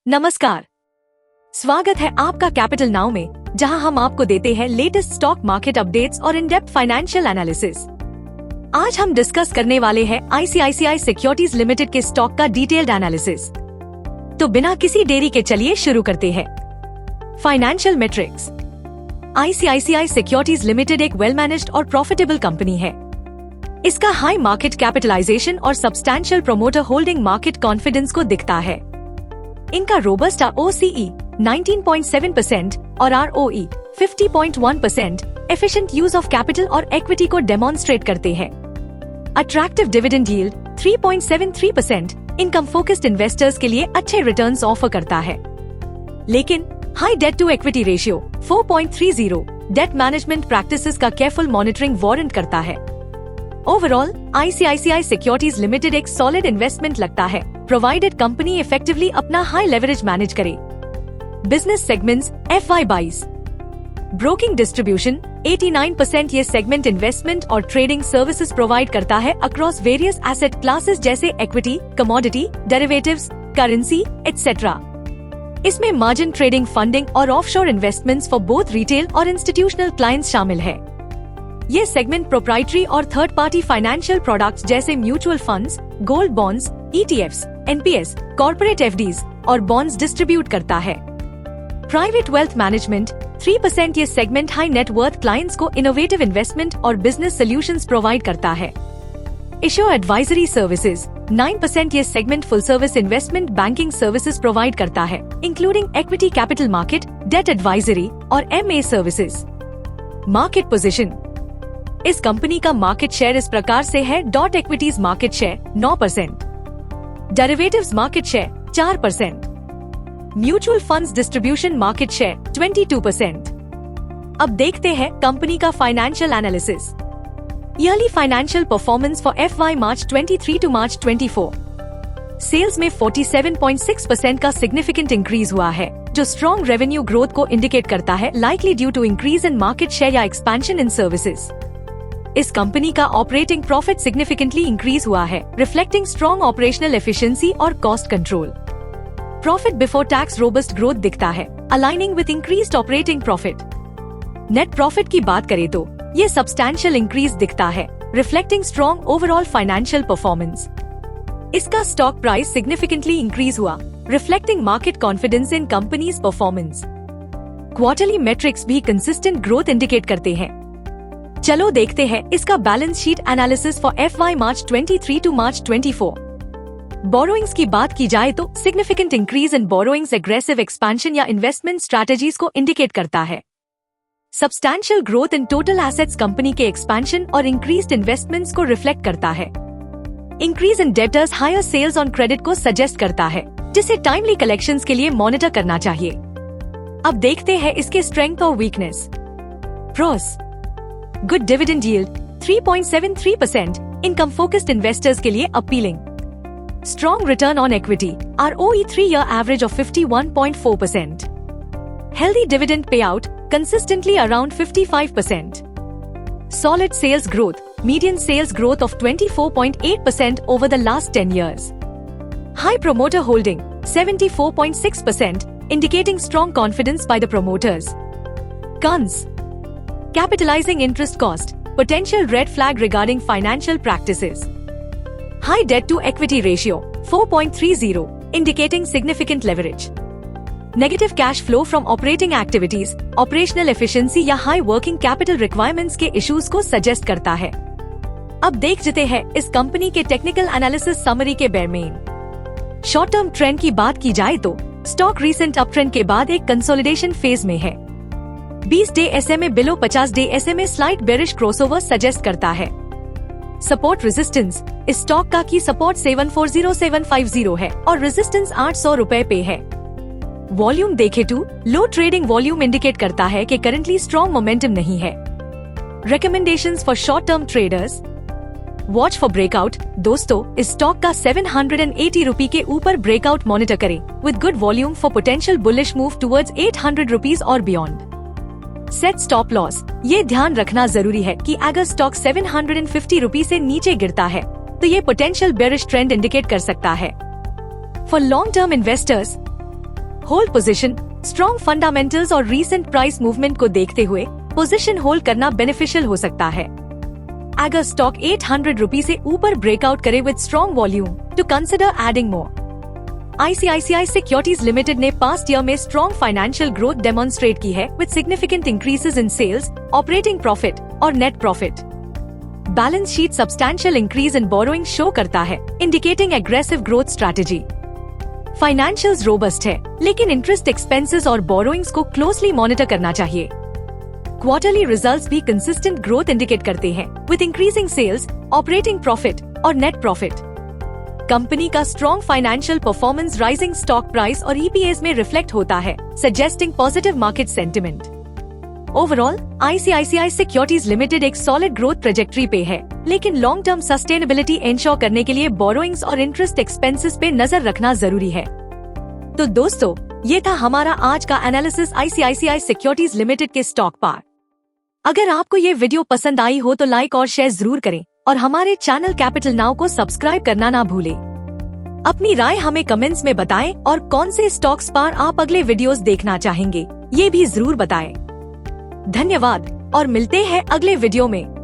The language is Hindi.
नमस्कार, स्वागत है आपका कैपिटल नाउ में, जहां हम आपको देते हैं लेटेस्ट स्टॉक मार्केट अपडेट्स और इन डेप्थ फाइनेंशियल एनालिसिस। आज हम डिस्कस करने वाले हैं आईसीआईसीआई सिक्योरिटीज लिमिटेड के स्टॉक का डिटेल्ड एनालिसिस। तो बिना किसी देरी के चलिए शुरू करते हैं। Financial matrix. ICICI securities limited एक वेल मैनेज्ड और प्रॉफिटेबल कंपनी है। इसका हाई मार्केट कैपिटलाइजेशन और substantial promoter holding market confidence को दिखता है। इनका रोबस्ट ROCE 19.7% और ROE 50.1% efficient use of capital और इक्विटी को डेमोन्स्ट्रेट करते हैं। Attractive dividend yield 3.73% income focused investors के लिए अच्छे रिटर्न्स ऑफर करता है। लेकिन high debt to equity ratio 4.30 debt management practices का केयरफुल मॉनिटरिंग वारंट करता है। ओवरऑल आईसीआईसीआई सिक्योरिटीज लिमिटेड एक सॉलिड इन्वेस्टमेंट लगता है, प्रोवाइडेड कंपनी इफेक्टिवली अपना हाई लेवरेज मैनेज करे। Business segments FY22 broking distribution 89% ये सेगमेंट इन्वेस्टमेंट और ट्रेडिंग सर्विसेज प्रोवाइड करता है अक्रॉस वेरियस एसेट क्लासेस जैसे equity, commodity, derivatives, currency etcetera. इसमें मार्जिन ट्रेडिंग, फंडिंग और offshore investments for both retail और इंस्टीट्यूशनल क्लाइंट्स शामिल है। ये सेगमेंट प्रोप्राइटरी और थर्ड पार्टी फाइनेंशियल प्रोडक्ट्स जैसे mutual funds, gold bonds, ETFs, NPS, corporate FDs और बॉन्ड्स डिस्ट्रीब्यूट करता है। प्राइवेट वेल्थ मैनेजमेंट 3% ये सेगमेंट हाई नेटवर्थ क्लाइंट्स को इनोवेटिव इन्वेस्टमेंट और बिजनेस सॉल्यूशंस प्रोवाइड करता है। इश्योर एडवाइजरी सर्विसेज 9% ये segment full service investment banking services provide करता है, including equity capital market, debt advisory और MA सर्विसेज। Market position. इस कंपनी का मार्केट शेयर इस प्रकार से है: dot equities market share 9%, derivatives market share 4%, mutual funds distribution market share 22%। अब देखते हैं कंपनी का financial analysis. Yearly financial performance for FY March 23 to March 24। Sales में 47.6% का सिग्निफिकेंट इंक्रीज हुआ है, जो स्ट्रॉन्ग रेवेन्यू ग्रोथ को इंडिकेट करता है, likely due to increase in market share या एक्सपेंशन इन सर्विसेज। इस कंपनी का ऑपरेटिंग प्रॉफिट सिग्निफिकेंटली इंक्रीज हुआ है, रिफ्लेक्टिंग स्ट्रॉन्ग ऑपरेशनल एफिशिएंसी और cost control. Profit before tax robust growth दिखता है, aligning with increased operating profit. Net profit की बात करें तो ये सब्सटैंशियल इंक्रीज दिखता है, reflecting strong overall financial performance. इसका स्टॉक प्राइस सिग्निफिकेंटली इंक्रीज हुआ, reflecting market confidence in company's performance. Quarterly metrics भी कंसिस्टेंट ग्रोथ इंडिकेट करते हैं। चलो देखते हैं इसका balance sheet analysis for FY March 23 to March 24। Borrowings की बात की जाए तो significant increase in borrowings aggressive expansion या इन्वेस्टमेंट स्ट्रैटेजीज को इंडिकेट करता है। Substantial growth in total assets company के एक्सपेंशन और इंक्रीज्ड इन्वेस्टमेंट्स को रिफ्लेक्ट करता है। Increase in debtors higher sales on credit को सजेस्ट करता है, जिसे टाइमली कलेक्शंस के लिए मॉनिटर करना चाहिए। अब देखते हैं इसके स्ट्रेंथ और weakness. Pros. Good dividend yield 3.73% income focused investors के लिए appealing. Strong return on equity ROE 3-year average of 51.4%। Healthy dividend payout consistently around 55%। Solid sales growth, median sales growth of 24.8% over the last 10 years। High promoter holding 74.6%, indicating strong confidence by the promoters. Cons. Capitalizing interest cost, potential red flag regarding financial practices. High debt to equity ratio 4.30, indicating significant leverage. Negative cash flow from operating activities, operational efficiency या high working capital requirements के issues को suggest करता है। अब देख लेते हैं इस कंपनी के टेक्निकल एनालिसिस समरी के बेयर मेन। शॉर्ट टर्म ट्रेंड की बात की जाए तो स्टॉक रीसेंट अप ट्रेंड के बाद एक कंसोलिडेशन फेज में है। 20 day SMA below 50 day SMA slight bearish crossover suggest करता है। Support resistance. इस स्टॉक का की सपोर्ट 740750 है और रेजिस्टेंस 800 रुपए पे है। वॉल्यूम देखे तो लो ट्रेडिंग वॉल्यूम इंडिकेट करता है कि करंटली स्ट्रॉन्ग मोमेंटम नहीं है। Recommendations for short term traders. Watch for breakout. दोस्तों, इस स्टॉक का 780 रुपए के ऊपर ब्रेकआउट मॉनिटर करें with good volume for potential bullish move towards 800 rupees और बियॉन्ड। Set stop loss. ये ध्यान रखना जरूरी है कि अगर स्टॉक 750 रुपए से नीचे गिरता है तो ये पोटेंशियल बेरिश ट्रेंड इंडिकेट कर सकता है। For long term investors, hold position. Strong fundamentals और रीसेंट प्राइस मूवमेंट को देखते हुए पोजीशन होल्ड करना बेनिफिशियल हो सकता है। अगर स्टॉक 800 रुपीज से ऊपर ब्रेकआउट करे with strong volume to consider adding more. ICICI securities limited ने पास्ट ईयर में स्ट्रॉन्ग फाइनेंशियल ग्रोथ डेमोन्स्ट्रेट की है with significant increases in sales, operating profit और net profit. Balance sheet substantial increase in borrowing show करता है, indicating aggressive growth strategy. Financials robust है, लेकिन इंटरेस्ट एक्सपेंसेस और बोरोइंग्स को क्लोजली मॉनिटर करना चाहिए। क्वार्टरली रिजल्ट्स भी कंसिस्टेंट ग्रोथ इंडिकेट करते हैं with increasing sales, operating profit और नेट प्रॉफिट। कंपनी का strong financial performance rising stock price और EPS में रिफ्लेक्ट होता है, suggesting positive market sentiment. Overall ICICI securities limited एक सॉलिड ग्रोथ ट्रेजेक्ट्री पे है, लेकिन लॉन्ग टर्म सस्टेनेबिलिटी इंश्योर करने के लिए बोरोइंग्स और इंटरेस्ट एक्सपेंसेस पे नजर रखना जरूरी है। तो दोस्तों, ये था हमारा आज का एनालिसिस ICICI सिक्योरिटीज लिमिटेड के स्टॉक पर। अगर आपको ये वीडियो पसंद आई हो तो लाइक और शेयर जरूर करें और हमारे चैनल कैपिटल नाउ को सब्सक्राइब करना ना भूलें। अपनी राय हमें कमेंट्स में बताएं और कौन से स्टॉक्स पर आप अगले वीडियोस देखना चाहेंगे, ये भी जरूर बताएं। धन्यवाद और मिलते हैं अगले वीडियो में।